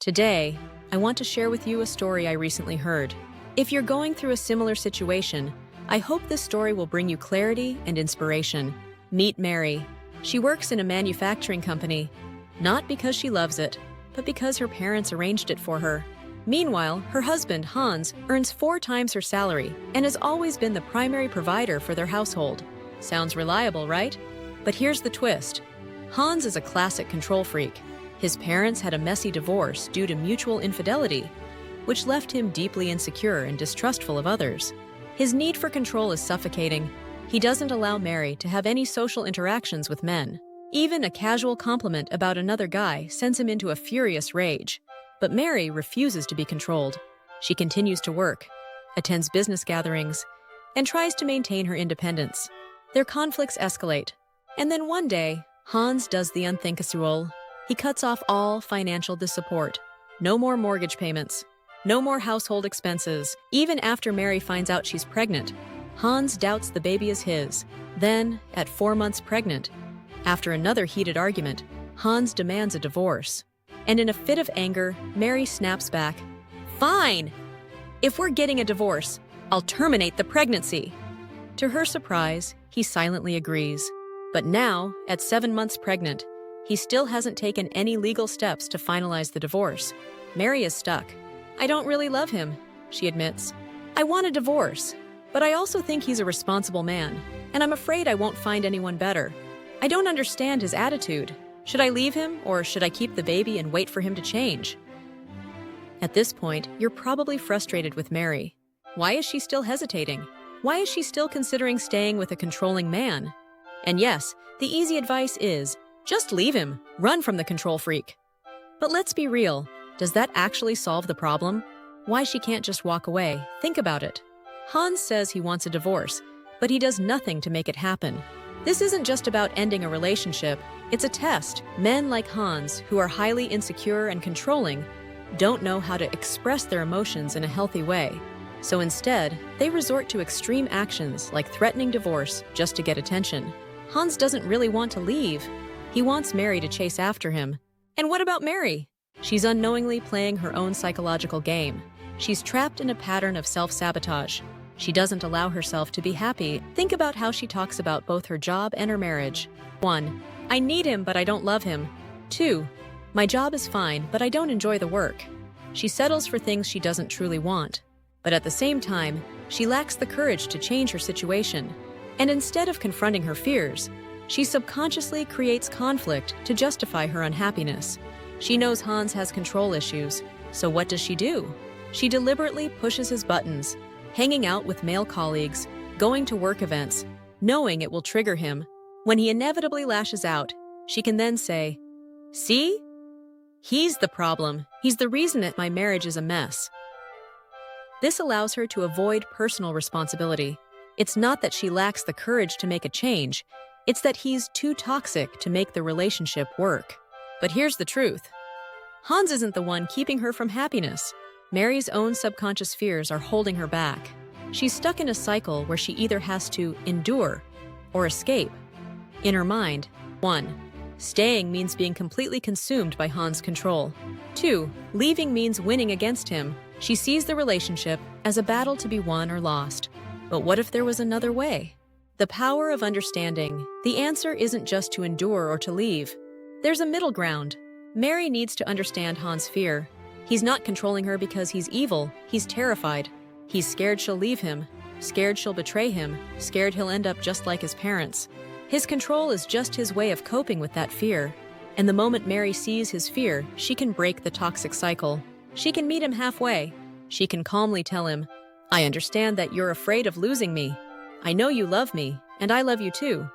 Today, I want to share with you a story I recently heard. If you're going through a similar situation, I hope this story will bring you clarity and inspiration. Meet Mary. She works in a manufacturing company, not because she loves it, but because her parents arranged it for her. Meanwhile, her husband, Hans, earns 4 times her salary and has always been the primary provider for their household. Sounds reliable, right? But here's the twist. Hans is a classic control freak. His parents had a messy divorce due to mutual infidelity, which left him deeply insecure and distrustful of others. His need for control is suffocating. He doesn't allow Mary to have any social interactions with men. Even a casual compliment about another guy sends him into a furious rage. But Mary refuses to be controlled. She continues to work, attends business gatherings, and tries to maintain her independence. Their conflicts escalate. And then one day, Hans does the unthinkable. He cuts off all financial support. No more mortgage payments. No more household expenses. Even after Mary finds out she's pregnant, Hans doubts the baby is his. Then, at 4 months pregnant, after another heated argument, Hans demands a divorce. And in a fit of anger, Mary snaps back. "Fine! If we're getting a divorce, I'll terminate the pregnancy." To her surprise, he silently agrees. But now, at 7 months pregnant, he still hasn't taken any legal steps to finalize the divorce. Mary is stuck. "I don't really love him," she admits. "I want a divorce, but I also think he's a responsible man, and I'm afraid I won't find anyone better. I don't understand his attitude. Should I leave him, or should I keep the baby and wait for him to change?" At this point, you're probably frustrated with Mary. Why is she still hesitating? Why is she still considering staying with a controlling man? And yes, the easy advice is, just leave him, run from the control freak. But let's be real, does that actually solve the problem? Why she can't just walk away? Think about it. Hans says he wants a divorce, but he does nothing to make it happen. This isn't just about ending a relationship, it's a test. Men like Hans, who are highly insecure and controlling, don't know how to express their emotions in a healthy way. So instead, they resort to extreme actions like threatening divorce just to get attention. Hans doesn't really want to leave. He wants Mary to chase after him. And what about Mary? She's unknowingly playing her own psychological game. She's trapped in a pattern of self-sabotage. She doesn't allow herself to be happy. Think about how she talks about both her job and her marriage. 1. I need him, but I don't love him. 2. My job is fine, but I don't enjoy the work. She settles for things she doesn't truly want. But at the same time, she lacks the courage to change her situation. And instead of confronting her fears, she subconsciously creates conflict to justify her unhappiness. She knows Hans has control issues, so what does she do? She deliberately pushes his buttons, hanging out with male colleagues, going to work events, knowing it will trigger him. When he inevitably lashes out, she can then say, "See? He's the problem. He's the reason that my marriage is a mess." This allows her to avoid personal responsibility. It's not that she lacks the courage to make a change, it's that he's too toxic to make the relationship work. But here's the truth. Hans isn't the one keeping her from happiness. Mary's own subconscious fears are holding her back. She's stuck in a cycle where she either has to endure or escape. In her mind, 1. Staying means being completely consumed by Hans' control. 2. Leaving means winning against him. She sees the relationship as a battle to be won or lost. But what if there was another way? The power of understanding. The answer isn't just to endure or to leave. There's a middle ground. Mary needs to understand Hans' fear. He's not controlling her because he's evil, he's terrified. He's scared she'll leave him, scared she'll betray him, scared he'll end up just like his parents. His control is just his way of coping with that fear. And the moment Mary sees his fear, she can break the toxic cycle. She can meet him halfway. She can calmly tell him, "I understand that you're afraid of losing me. I know you love me, and I love you too.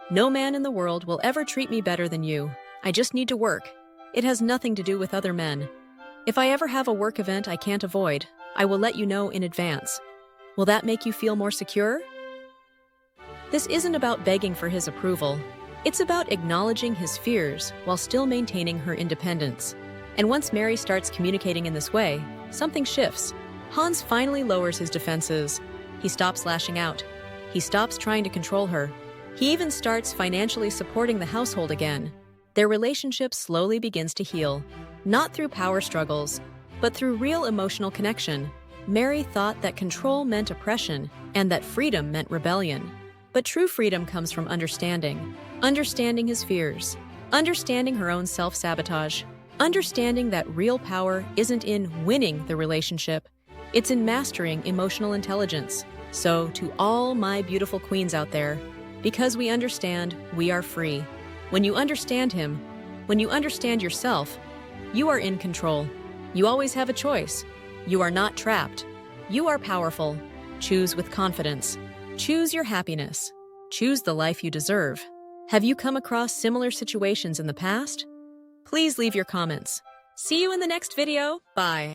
No man in the world will ever treat me better than you. I just need to work. It has nothing to do with other men. If I ever have a work event I can't avoid, I will let you know in advance. Will that make you feel more secure?" This isn't about begging for his approval. It's about acknowledging his fears while still maintaining her independence. And once Mary starts communicating in this way, something shifts. Hans finally lowers his defenses. He stops lashing out. He stops trying to control her. He even starts financially supporting the household again. Their relationship slowly begins to heal. not through power struggles, but through real emotional connection. Mary thought that control meant oppression and that freedom meant rebellion. But true freedom comes from understanding his fears, understanding her own self-sabotage, understanding that real power isn't in winning the relationship, it's in mastering emotional intelligence. So, to all my beautiful queens out there, because we understand, we are free. When you understand him, when you understand yourself, you are in control. You always have a choice. You are not trapped. You are powerful. Choose with confidence. Choose your happiness. Choose the life you deserve. Have you come across similar situations in the past? Please leave your comments. See you in the next video. Bye.